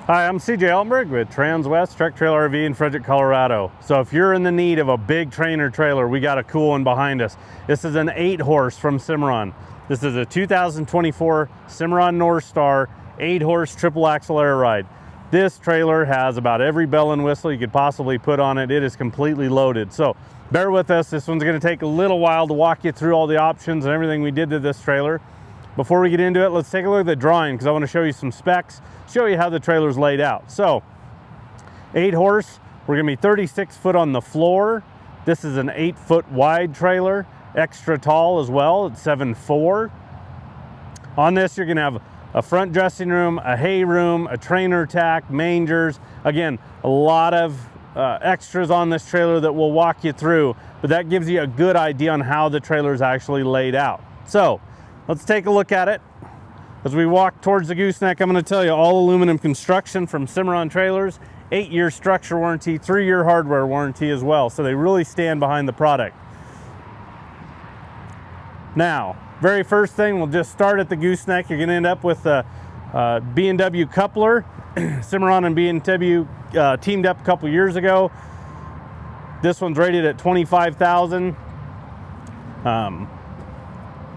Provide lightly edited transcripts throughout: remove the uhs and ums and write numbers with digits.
Hi, I'm CJ Altenberg with Transwest Truck Trailer RV in Frederick, Colorado. So if you're in the need of a big trainer trailer, we got a cool one behind us. This is an 8-horse from Cimarron. This is a 2024 Cimarron Norstar 8-horse triple axle air ride. This trailer has about every bell and whistle you could possibly put on it. It is completely loaded. So bear with us. This one's going to take a little while to walk you through all the options and everything we did to this trailer. Before we get into it, let's take a look at the drawing because I want to show you some specs, show you how the trailer's laid out. So 8-horse, we're going to be 36 foot on the floor. This is an 8-foot wide trailer, extra tall as well. It's 7'4". On this, you're going to have a front dressing room, a hay room, a trainer tack, mangers. Again, a lot of extras on this trailer that we'll walk you through, but that gives you a good idea on how the trailer is actually laid out. So let's take a look at it. As we walk towards the gooseneck, I'm going to tell you all aluminum construction from Cimarron trailers, 8-year structure warranty, 3-year hardware warranty as well. So they really stand behind the product. Now, very first thing, we'll just start at the gooseneck. You're going to end up with a B&W coupler. Cimarron and B&W teamed up a couple years ago. This one's rated at 25,000.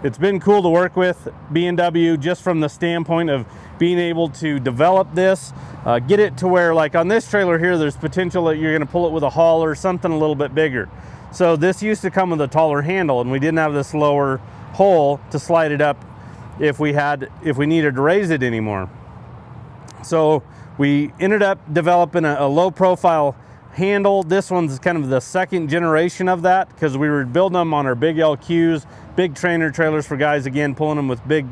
It's been cool to work with B&W just from the standpoint of being able to develop this, get it to where, like on this trailer here, there's potential that you're going to pull it with a hauler, something a little bit bigger. So this used to come with a taller handle, and we didn't have this lower hole to slide it up if we needed to raise it anymore. So we ended up developing a low profile handle. This one's kind of the second generation of that because we were building them on our big LQs, big trainer trailers for guys, again, pulling them with big,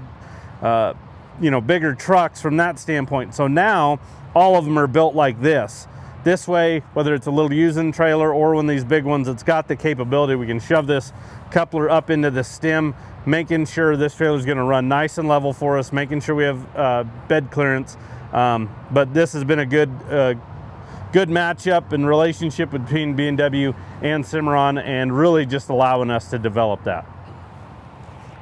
bigger trucks from that standpoint. So now all of them are built like this. This way, whether it's a little using trailer or one of these big ones, it's got the capability. We can shove this coupler up into the stem, making sure this trailer is going to run nice and level for us, making sure we have bed clearance. But this has been a good matchup and relationship between B&W and Cimarron, and really just allowing us to develop that.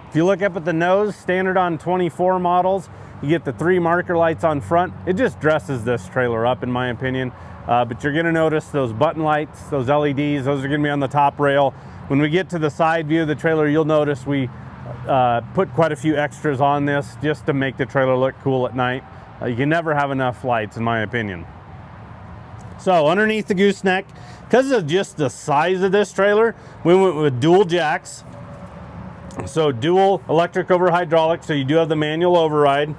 If you look up at the nose, standard on 24 models, you get the 3 marker lights on front. It just dresses this trailer up, in my opinion. But you're going to notice those button lights, those LEDs, those are going to be on the top rail. When we get to the side view of the trailer, you'll notice we put quite a few extras on this just to make the trailer look cool at night. You can never have enough lights, in my opinion. So underneath the gooseneck, because of just the size of this trailer, we went with dual jacks. So dual electric over hydraulic, so you do have the manual override.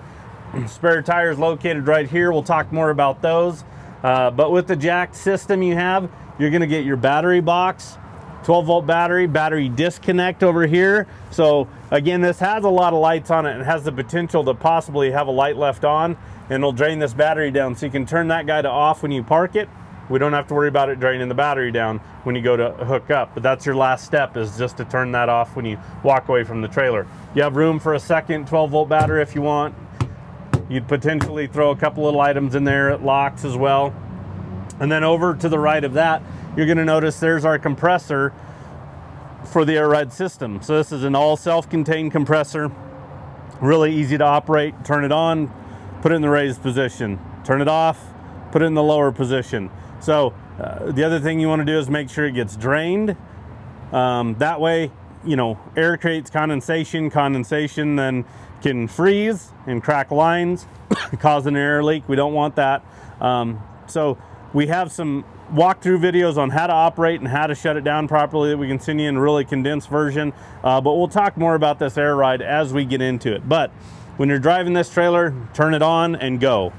Spare tires located right here. We'll talk more about those. But with the jack system you have, you're going to get your battery box, 12-volt battery disconnect over here. So again, this has a lot of lights on it and has the potential to possibly have a light left on, and it'll drain this battery down. So you can turn that guy to off when you park it. We don't have to worry about it draining the battery down when you go to hook up. But that's your last step, is just to turn that off when you walk away from the trailer. You have room for a second 12-volt battery if you want. You'd potentially throw a couple little items in there. It locks as well. And then over to the right of that, you're going to notice there's our compressor for the air ride system. So this is an all self-contained compressor. Really easy to operate. Turn it on, put it in the raised position. Turn it off, put it in the lower position. So the other thing you want to do is make sure it gets drained. That way, air creates condensation. Condensation then can freeze and crack lines, cause an air leak. We don't want that. So we have some walkthrough videos on how to operate and how to shut it down properly that we can send you in a really condensed version. But we'll talk more about this air ride as we get into it. But when you're driving this trailer, turn it on and go.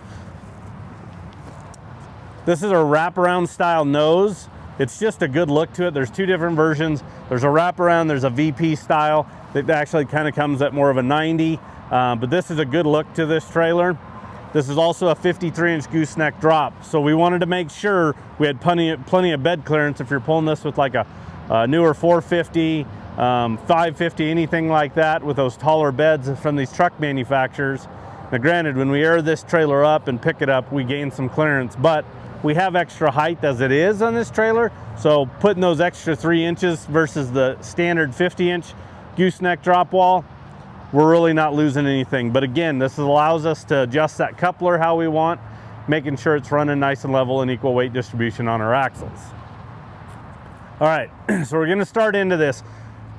This is a wraparound style nose. It's just a good look to it. There's 2 different versions. There's a wraparound, there's a VP style that actually kind of comes at more of a 90. But this is a good look to this trailer. This is also a 53-inch gooseneck drop. So we wanted to make sure we had plenty of bed clearance if you're pulling this with like a newer 450, 550, anything like that with those taller beds from these truck manufacturers. Now granted, when we air this trailer up and pick it up, we gain some clearance, but we have extra height as it is on this trailer. So putting those extra 3 inches versus the standard 50-inch gooseneck drop wall, we're really not losing anything. But again, this allows us to adjust that coupler how we want. making sure it's running nice and level and equal weight distribution on our axles. All right, so we're gonna start into this.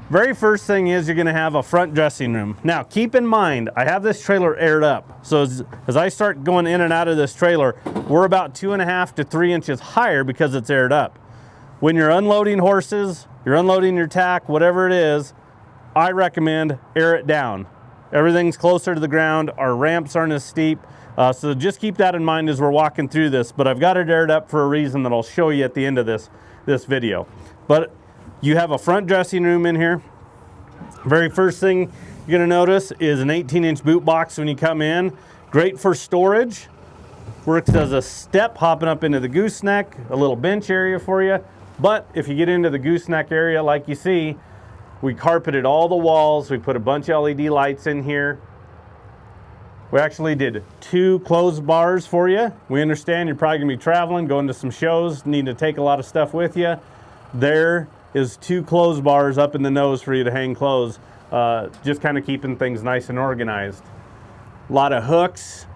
Very first thing is you're gonna have a front dressing room. Now, keep in mind, I have this trailer aired up. So as I start going in and out of this trailer, we're about 2.5 to 3 inches higher because it's aired up. When you're unloading horses, you're unloading your tack, whatever it is, I recommend air it down. Everything's closer to the ground, our ramps aren't as steep, so just keep that in mind as we're walking through this, but I've got it aired up for a reason that I'll show you at the end of this video. But you have a front dressing room in here. Very first thing you're gonna notice is an 18-inch boot box when you come in. Great for storage. Works as a step hopping up into the gooseneck, a little bench area for you. But if you get into the gooseneck area like you see, we carpeted all the walls. We put a bunch of LED lights in here. We actually did 2 closed bars for you. We understand you're probably gonna be traveling, going to some shows, need to take a lot of stuff with you. There is 2 closed bars up in the nose for you to hang clothes, just kind of keeping things nice and organized. A lot of hooks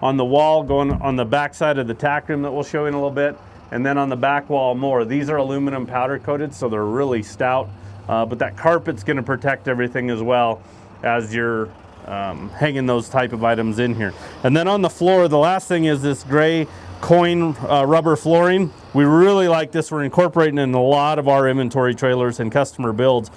on the wall going on the back side of the tack room that we'll show you in a little bit, and then on the back wall more. These are aluminum powder coated, so they're really stout, but that carpet's going to protect everything as well as you're hanging those type of items in here. And then on the floor, the last thing is this gray coin rubber flooring. We really like this. We're incorporating in a lot of our inventory trailers and customer builds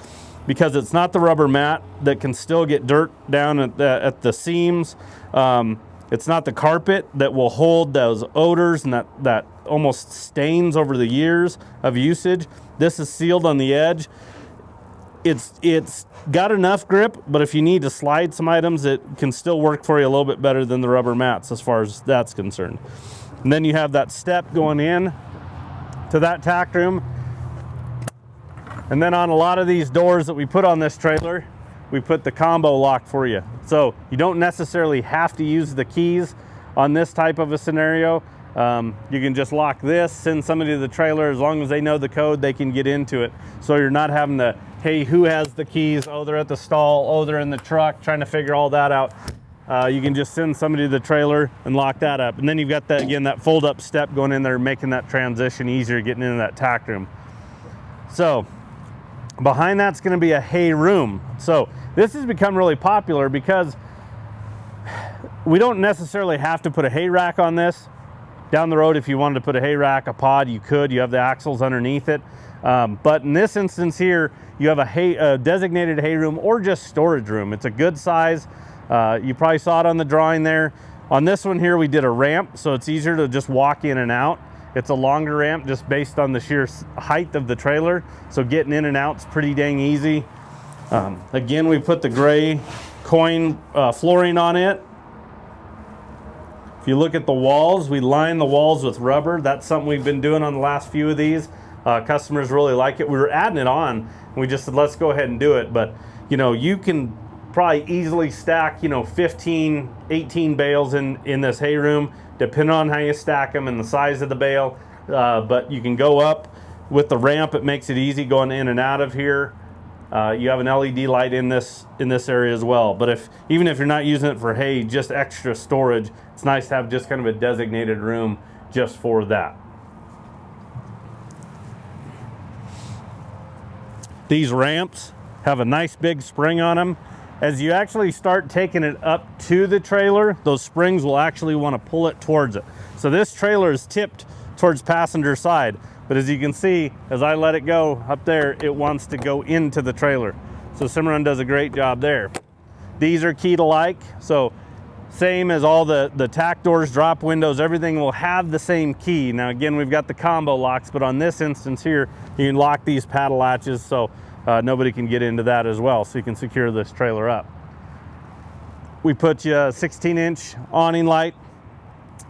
because it's not the rubber mat that can still get dirt down at the seams. It's not the carpet that will hold those odors and that almost stains over the years of usage. This is sealed on the edge. It's got enough grip, but if you need to slide some items, it can still work for you a little bit better than the rubber mats as far as that's concerned. And then you have that step going in to that tack room. And then on a lot of these doors that we put on this trailer, we put the combo lock for you. So you don't necessarily have to use the keys on this type of a scenario. You can just lock this, send somebody to the trailer. As long as they know the code, they can get into it. So you're not having to, hey, who has the keys? Oh, they're at the stall. Oh, they're in the truck, trying to figure all that out. You can just send somebody to the trailer and lock that up. And then you've got that, again, that fold up step going in there, making that transition easier getting into that tack room. So behind that's going to be a hay room. So this has become really popular because we don't necessarily have to put a hay rack on this. Down the road, if you wanted to put a hay rack, a pod, you could. You have the axles underneath it. But in this instance here, you have a designated hay room or just storage room. It's a good size. You probably saw it on the drawing there. On this one here, we did a ramp, so it's easier to just walk in and out. It's a longer ramp just based on the sheer height of the trailer, so getting in and out is pretty dang easy. Again, we put the gray coin flooring on it. If you look at the walls, we line the walls with rubber. That's something we've been doing on the last few of these. Customers really like it. We were adding it on, and we just said, let's go ahead and do it. But, you know, you can probably easily stack, 15, 18 bales in this hay room, depending on how you stack them and the size of the bale. But you can go up with the ramp. It makes it easy going in and out of here. You have an LED light in this area as well. But even if you're not using it for hay, just extra storage, it's nice to have just kind of a designated room just for that. These ramps have a nice big spring on them. As you actually start taking it up to the trailer, those springs will actually want to pull it towards it. So this trailer is tipped towards passenger side, but as you can see, as I let it go up there, it wants to go into the trailer. So Cimarron does a great job there. These are key to like, so same as all the tack doors, drop windows, everything will have the same key. Now again, we've got the combo locks, but on this instance here, you can lock these paddle latches so nobody can get into that as well, so you can secure this trailer up. We put you a 16-inch awning light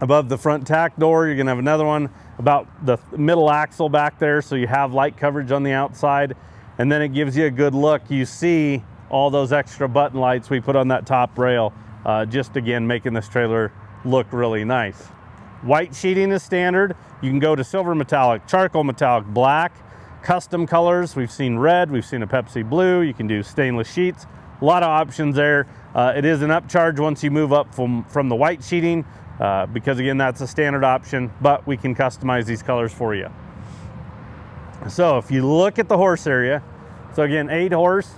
above the front tack door. You're gonna have another one about the middle axle back there, so you have light coverage on the outside, and then it gives you a good look. You see all those extra button lights we put on that top rail, just again making this trailer look really nice. White sheeting is standard. You can go to silver metallic, charcoal metallic, black, custom colors. We've seen red, we've seen a Pepsi blue. You can do stainless sheets. A lot of options there. It is an upcharge once you move up from the white sheeting, because again, that's a standard option, but we can customize these colors for you. So if you look at the horse area, so again, 8 horse,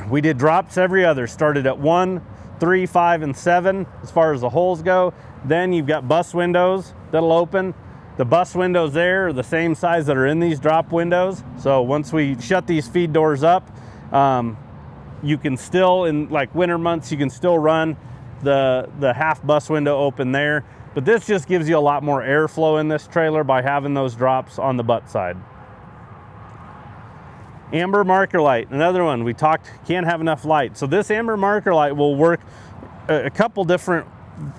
we did drops every other, started at 1, 3, 5, and 7 as far as the holes go. Then you've got bus windows that'll open. The bus windows there are the same size that are in these drop windows. So once we shut these feed doors up, you can still, in like winter months, you can still run the half bus window open there. But this just gives you a lot more airflow in this trailer by having those drops on the butt side. Amber marker light, another one. We talked, can't have enough light. So this amber marker light will work a couple different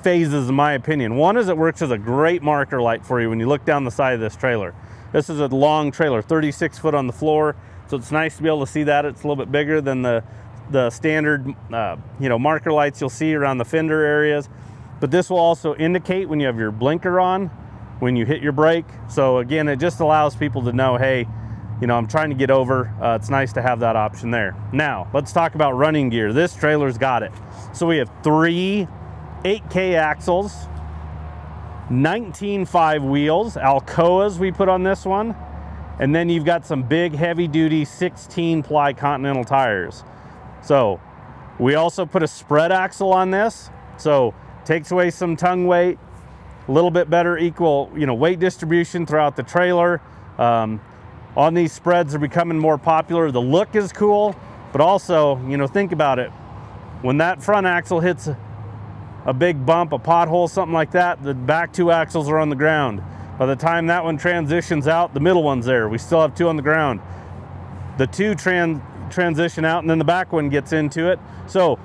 phases in my opinion. One is it works as a great marker light for you when you look down the side of this trailer. This is a long trailer, 36 foot on the floor. So it's nice to be able to see that. It's a little bit bigger than the standard marker lights you'll see around the fender areas. But this will also indicate when you have your blinker on, when you hit your brake. So again, it just allows people to know, hey, I'm trying to get over. It's nice to have that option there. Now, let's talk about running gear. This trailer's got it. So we have 3 8K axles, 19.5 wheels, Alcoas we put on this one, and then you've got some big heavy duty 16 ply Continental tires. So we also put a spread axle on this. So takes away some tongue weight, a little bit better equal, weight distribution throughout the trailer. On these spreads are becoming more popular. The look is cool, but also, think about it. When that front axle hits a big bump, a pothole, something like that, the back 2 axles are on the ground. By the time that one transitions out, the middle one's there. We still have 2 on the ground. The 2 transition out, and then the back one gets into it. So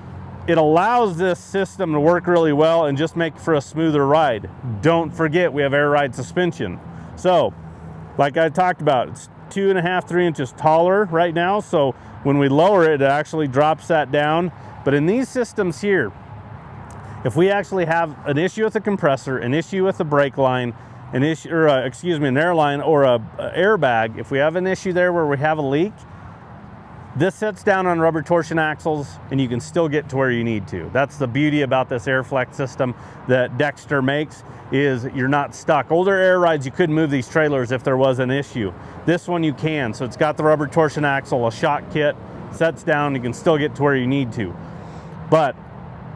it allows this system to work really well and just make for a smoother ride. Don't forget, we have air ride suspension. So, like I talked about, it's 2.5, 3 inches taller right now. So when we lower it, it actually drops that down. But in these systems here, if we actually have an issue with the compressor, an issue with the brake line, an issue, or an airline or a airbag, if we have an issue there where we have a leak, this sets down on rubber torsion axles and you can still get to where you need to. That's the beauty about this AirFlex system that Dexter makes, is you're not stuck. Older air rides, you couldn't move these trailers if there was an issue. This one you can. So it's got the rubber torsion axle, a shock kit, sets down, you can still get to where you need to. But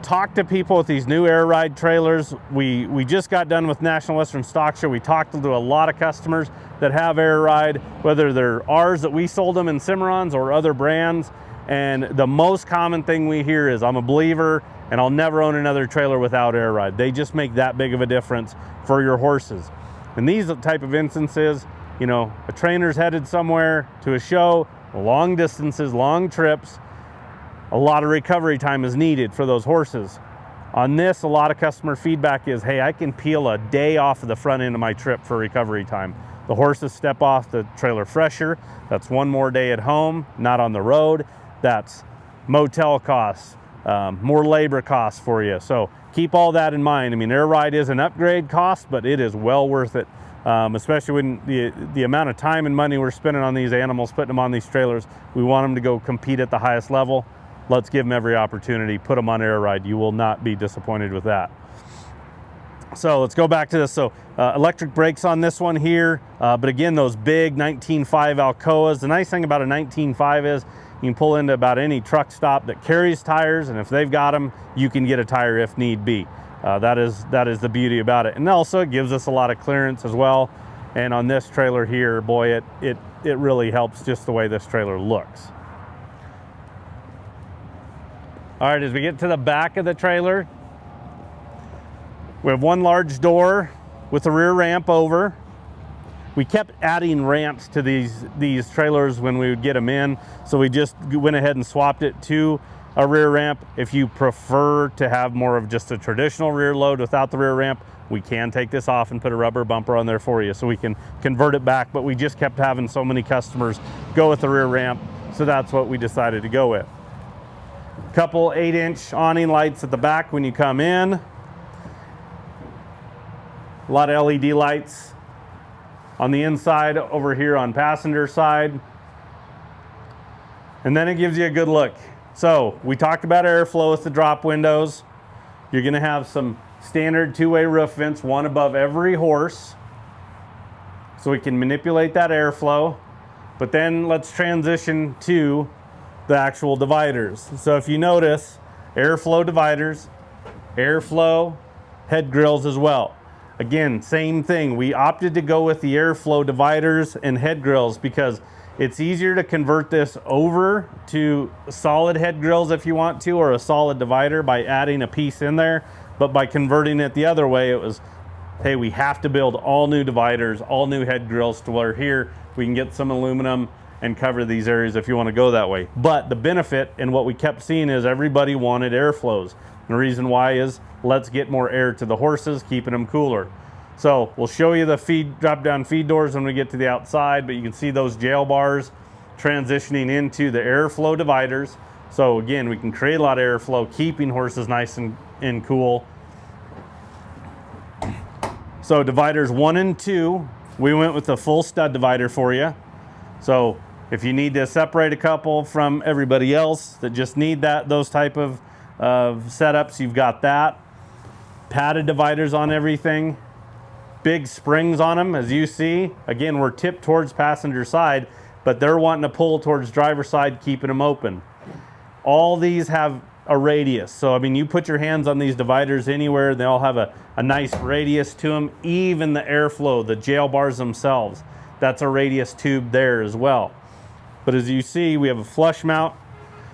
talk to people with these new air ride trailers. We just got done with National Western Stock Show. We talked to a lot of customers that have air ride, whether they're ours that we sold them in Cimarrons or other brands. And the most common thing we hear is, I'm a believer and I'll never own another trailer without air ride. They just make that big of a difference for your horses. And these type of instances, a trainer's headed somewhere to a show, long distances, long trips, a lot of recovery time is needed for those horses. On this, a lot of customer feedback is, hey, I can peel a day off of the front end of my trip for recovery time. The horses step off the trailer fresher. That's one more day at home, not on the road. That's motel costs, more labor costs for you. So keep all that in mind. I mean, air ride is an upgrade cost, but it is well worth it, especially when the amount of time and money we're spending on these animals, putting them on these trailers. We want them to go compete at the highest level. Let's give them every opportunity. Put them on air ride. You will not be disappointed with that. So let's go back to this. So electric brakes on this one here. But again, those big 19.5 Alcoas. The nice thing about a 19.5 is you can pull into about any truck stop that carries tires. And if they've got them, you can get a tire if need be. That is the beauty about it. And also it gives us a lot of clearance as well. And on this trailer here, boy, it really helps just the way this trailer looks. All right, as we get to the back of the trailer, we have one large door with a rear ramp over. We kept adding ramps to these trailers when we would get them in, so we just went ahead and swapped it to a rear ramp. If you prefer to have more of just a traditional rear load without the rear ramp, we can take this off and put a rubber bumper on there for you, so we can convert it back. But we just kept having so many customers go with the rear ramp, so that's what we decided to go with. Couple 8-inch awning lights at the back when you come in. A lot of LED lights on the inside over here on passenger side. And then it gives you a good look. So we talked about airflow with the drop windows. You're gonna have some standard two-way roof vents, one above every horse, so we can manipulate that airflow. But then let's transition to the actual dividers. So if you notice, airflow dividers, airflow head grills as well. Again, same thing. We opted to go with the airflow dividers and head grills because it's easier to convert this over to solid head grills if you want to, or a solid divider by adding a piece in there. But by converting it the other way, it was, hey, we have to build all new dividers, all new head grills, to where here we can get some aluminum and cover these areas if you want to go that way. But the benefit and what we kept seeing is everybody wanted airflows. The reason why is let's get more air to the horses, keeping them cooler. So we'll show you the drop down feed doors when we get to the outside, but you can see those jail bars transitioning into the airflow dividers. So again, we can create a lot of airflow, keeping horses nice and cool. So dividers 1 and 2, we went with the full stud divider for you. So if you need to separate a couple from everybody else that just need those type of setups, you've got that. Padded dividers on everything. Big springs on them, as you see. Again, we're tipped towards passenger side, but they're wanting to pull towards driver side, keeping them open. All these have a radius. So, I mean, you put your hands on these dividers anywhere, they all have a nice radius to them. Even the airflow, the jail bars themselves, that's a radius tube there as well. But as you see, we have a flush mount,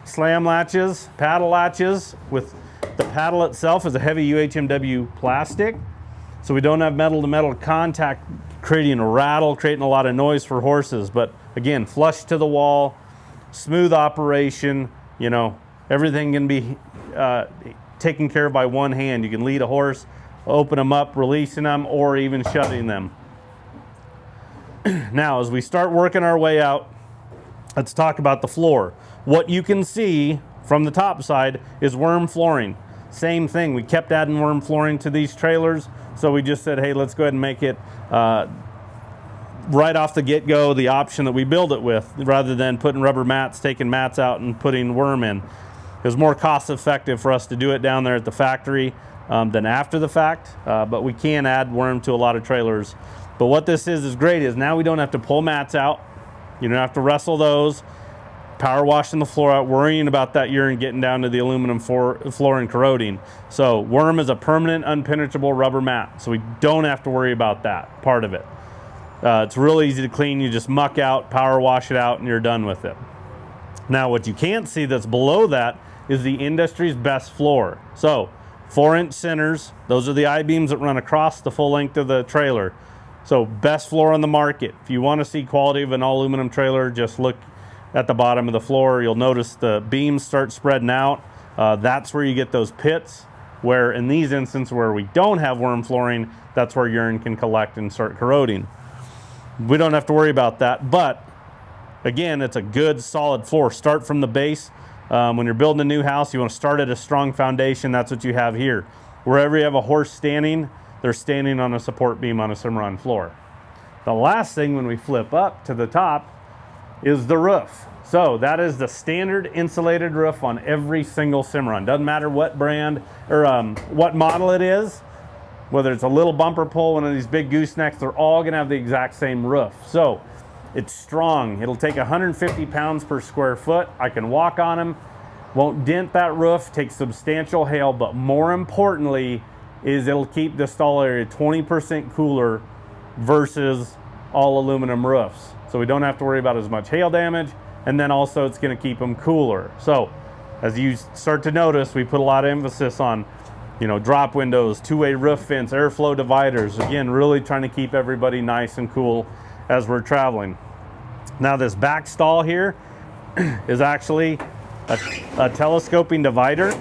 slam latches, paddle latches, with the paddle itself is a heavy UHMW plastic. So we don't have metal to metal contact, creating a rattle, creating a lot of noise for horses. But again, flush to the wall, smooth operation, you know, everything can be taken care of by one hand. You can lead a horse, open them up, releasing them, or even shutting them. Now, as we start working our way out, let's talk about the floor. What you can see from the top side is werm flooring. Same thing, we kept adding werm flooring to these trailers. So we just said, hey, let's go ahead and make it right off the get-go the option that we build it with, rather than putting rubber mats, taking mats out and putting werm in. It was more cost effective for us to do it down there at the factory than after the fact, but we can add werm to a lot of trailers. But what this is great is now we don't have to pull mats out. You don't have to wrestle those, power washing the floor out, worrying about that urine getting down to the aluminum floor and corroding. So werm is a permanent unpenetrable rubber mat, so we don't have to worry about that part of it. It's real easy to clean. You just muck out, power wash it out, and you're done with it. Now what you can't see that's below that is the industry's best floor. So 4-inch centers, those are the I-beams that run across the full length of the trailer. So best floor on the market. If you want to see quality of an all aluminum trailer, just look at the bottom of the floor. You'll notice the beams start spreading out. That's where you get those pits, where in these instances where we don't have werm flooring, that's where urine can collect and start corroding. We don't have to worry about that, but again, it's a good solid floor. Start from the base. When you're building a new house, you want to start at a strong foundation. That's what you have here. Wherever you have a horse standing, they're standing on a support beam on a Cimarron floor. The last thing when we flip up to the top is the roof. So that is the standard insulated roof on every single Cimarron. Doesn't matter what brand or what model it is, whether it's a little bumper pull, one of these big goosenecks, they're all gonna have the exact same roof. So it's strong. It'll take 150 pounds per square foot. I can walk on them, won't dent that roof, take substantial hail, but more importantly is it'll keep the stall area 20% cooler versus all aluminum roofs. So we don't have to worry about as much hail damage, and then also it's gonna keep them cooler. So as you start to notice, we put a lot of emphasis on, you know, drop windows, two-way roof vents, airflow dividers. Again, really trying to keep everybody nice and cool as we're traveling. Now this back stall here is actually a telescoping divider,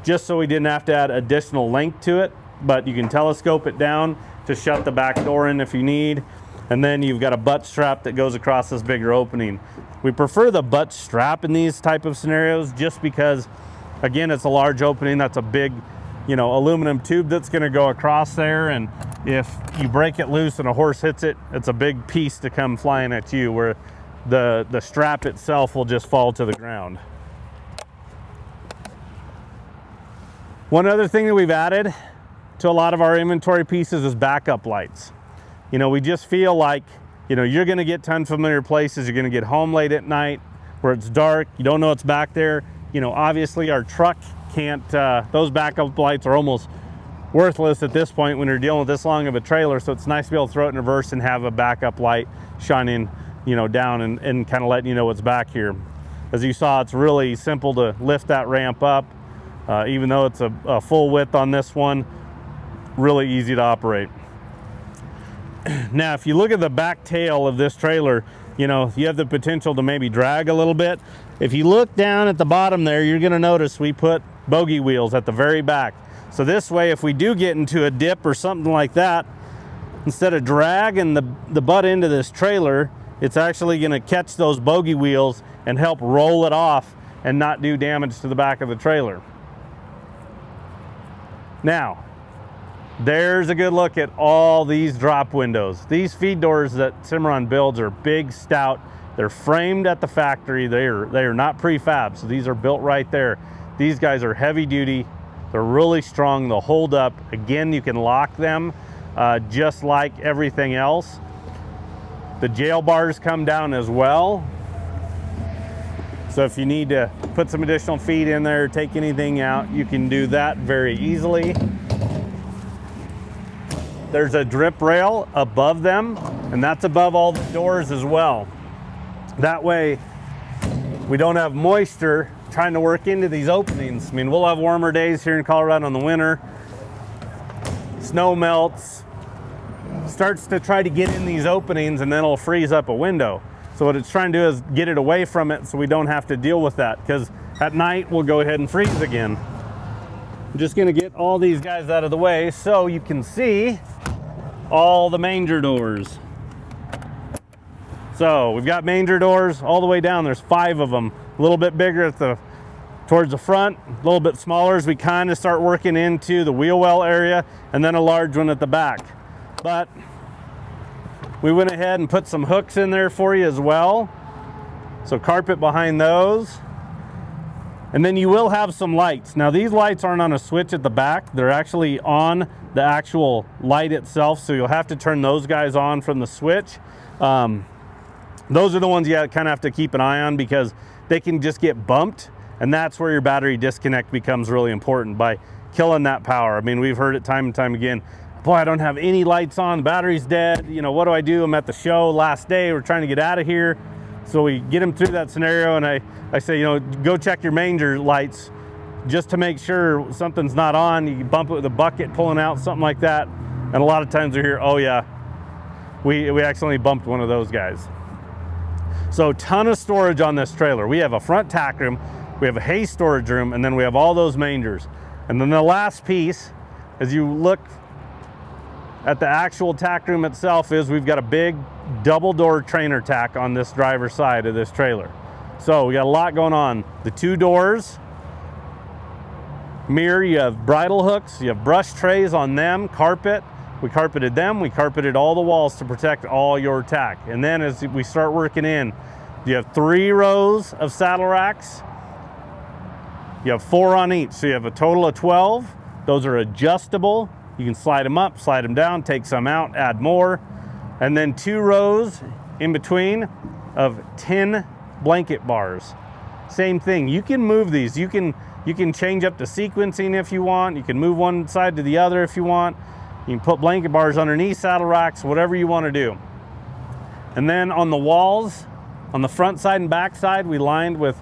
just so we didn't have to add additional length to it, but you can telescope it down to shut the back door in if you need. And then you've got a butt strap that goes across this bigger opening. We prefer the butt strap in these type of scenarios just because, again, it's a large opening. That's a big, you know, aluminum tube that's gonna go across there, and if you break it loose and a horse hits it, it's a big piece to come flying at you, where the strap itself will just fall to the ground. One other thing that we've added to a lot of our inventory pieces is backup lights. You know, we just feel like, you know, you're gonna get to unfamiliar places, you're gonna get home late at night where it's dark, you don't know what's back there. You know, obviously our truck can't, those backup lights are almost worthless at this point when you're dealing with this long of a trailer, so it's nice to be able to throw it in reverse and have a backup light shining, you know, down and kind of letting you know what's back here. As you saw, it's really simple to lift that ramp up, even though it's a full width on this one, really easy to operate. Now, if you look at the back tail of this trailer, you know, you have the potential to maybe drag a little bit. If you look down at the bottom there, you're gonna notice we put bogey wheels at the very back. So this way, if we do get into a dip or something like that, instead of dragging the butt into this trailer, it's actually gonna catch those bogey wheels and help roll it off and not do damage to the back of the trailer. Now, there's a good look at all these drop windows. These feed doors that Cimarron builds are big, stout. They're framed at the factory. They are not prefab, so these are built right there. These guys are heavy duty. They're really strong. They'll hold up. Again, you can lock them just like everything else. The jail bars come down as well. So if you need to put some additional feed in there, take anything out, you can do that very easily. There's a drip rail above them, and that's above all the doors as well. That way, we don't have moisture trying to work into these openings. I mean, we'll have warmer days here in Colorado in the winter. Snow melts, starts to try to get in these openings, and then it'll freeze up a window. So what it's trying to do is get it away from it so we don't have to deal with that, because at night we'll go ahead and freeze again. I'm just gonna get all these guys out of the way so you can see all the manger doors. So we've got manger doors all the way down. There's 5 of them, a little bit bigger towards the front, a little bit smaller as we kind of start working into the wheel well area, and then a large one at the back. But we went ahead and put some hooks in there for you as well. So carpet behind those. And then you will have some lights. Now these lights aren't on a switch at the back. They're actually on the actual light itself. So you'll have to turn those guys on from the switch. Those are the ones you kind of have to keep an eye on because they can just get bumped. And that's where your battery disconnect becomes really important by killing that power. I mean, we've heard it time and time again. Boy, I don't have any lights on, the battery's dead. You know, what do I do? I'm at the show last day. We're trying to get out of here. So we get them through that scenario, and I say, you know, go check your manger lights just to make sure something's not on. You can bump it with a bucket pulling out, something like that. And a lot of times we hear, oh yeah, we accidentally bumped one of those guys. So ton of storage on this trailer. We have a front tack room, we have a hay storage room, and then we have all those mangers. And then the last piece, as you look at the actual tack room itself, is we've got a big double door trainer tack on this driver's side of this trailer. So we got a lot going on. The 2 doors, mirror, you have bridle hooks, you have brush trays on them, carpet. We carpeted them, we carpeted all the walls to protect all your tack. And then as we start working in, you have 3 rows of saddle racks. You have 4 on each, so you have a total of 12. Those are adjustable. You can slide them up, slide them down, take some out, add more. And then 2 rows in between of 10 blanket bars. Same thing, you can move these. You can change up the sequencing if you want. You can move one side to the other if you want. You can put blanket bars underneath saddle racks, whatever you want to do. And then on the walls, on the front side and back side, we lined with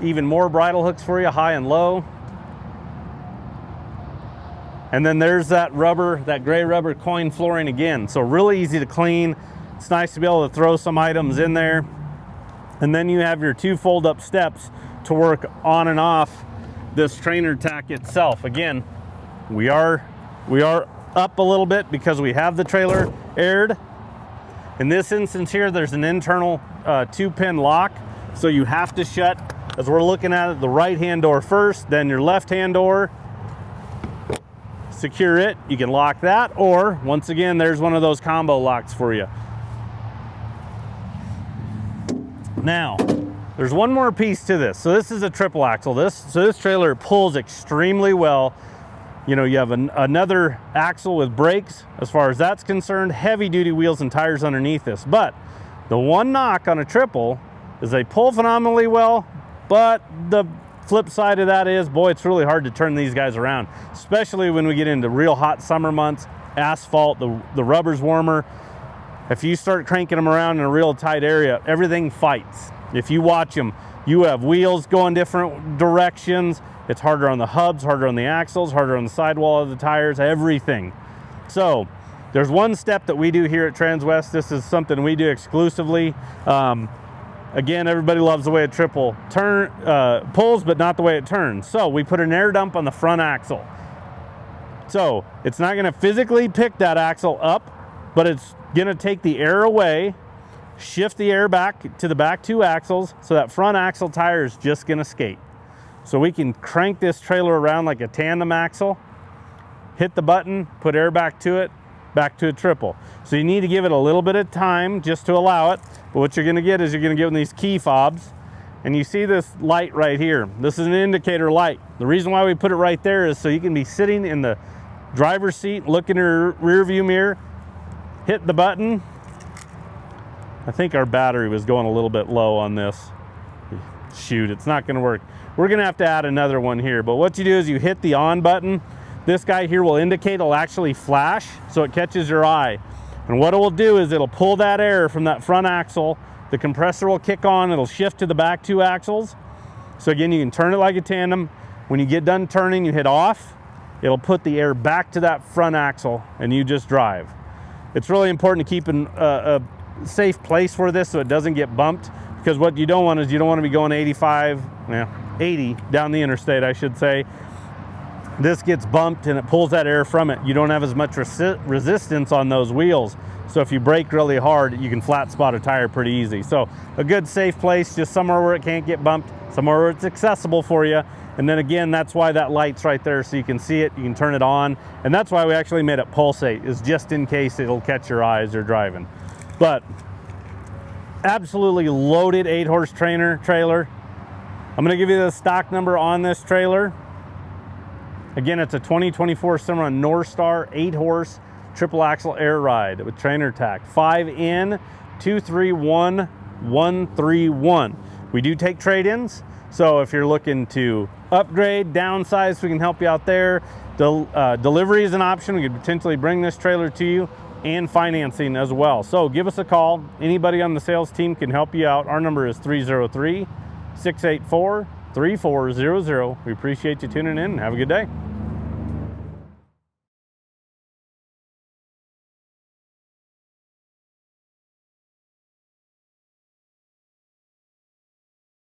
even more bridle hooks for you, high and low. And then there's that rubber, that gray rubber coin flooring again. So really easy to clean. It's nice to be able to throw some items in there. And then you have your 2 fold-up steps to work on and off this trainer tack itself. Again, we are up a little bit because we have the trailer aired. In this instance here, there's an internal 2-pin lock. So you have to shut, as we're looking at it, the right-hand door first, then your left-hand door. Secure it, you can lock that, or once again, there's one of those combo locks for you. Now, there's one more piece to this. So this is a triple axle. This trailer pulls extremely well. You know, you have another axle with brakes as far as that's concerned, heavy duty wheels and tires underneath this. But the one knock on a triple is they pull phenomenally well, but the flip side of that is, boy, it's really hard to turn these guys around, especially when we get into real hot summer months, asphalt, the rubber's warmer. If you start cranking them around in a real tight area, everything fights. If you watch them, you have wheels going different directions. It's harder on the hubs, harder on the axles, harder on the sidewall of the tires, everything. So there's one step that we do here at Transwest. This is something we do exclusively. Again, everybody loves the way a triple pulls, but not the way it turns. So we put an air dump on the front axle. So it's not gonna physically pick that axle up, but it's gonna take the air away, shift the air back to the back two axles, so that front axle tire is just gonna skate. So we can crank this trailer around like a tandem axle, hit the button, put air back to it, back to a triple. So you need to give it a little bit of time just to allow it. But what you're gonna get is you're gonna get one of these key fobs, and you see this light right here. This is an indicator light. The reason why we put it right there is so you can be sitting in the driver's seat, look in your rear view mirror, hit the button. I think our battery was going a little bit low on this. Shoot, it's not gonna work. We're gonna have to add another one here, but what you do is you hit the on button. This guy here will indicate, it'll actually flash, so it catches your eye. And what it will do is it'll pull that air from that front axle, the compressor will kick on, it'll shift to the back two axles. So again, you can turn it like a tandem. When you get done turning, you hit off, it'll put the air back to that front axle, and you just drive. It's really important to keep a safe place for this so it doesn't get bumped, because what you don't want is you don't want to be going 80 down the interstate, I should say. This gets bumped and it pulls that air from it. You don't have as much resistance on those wheels. So if you brake really hard, you can flat spot a tire pretty easy. So a good safe place, just somewhere where it can't get bumped, somewhere where it's accessible for you. And then again, that's why that light's right there, so you can see it, you can turn it on. And that's why we actually made it pulsate, is just in case it'll catch your eye as you're driving. But absolutely loaded 8-horse trailer. I'm gonna give you the stock number on this trailer. Again, it's a 2024 Cimarron Norstar 8-horse triple axle air ride with trainer tack 5N231131. We do take trade-ins, so if you're looking to upgrade, downsize, we can help you out there. Delivery is an option. We could potentially bring this trailer to you, and financing as well. So give us a call. Anybody on the sales team can help you out. Our number is 303-684-3400. We appreciate you tuning in. Have a good day.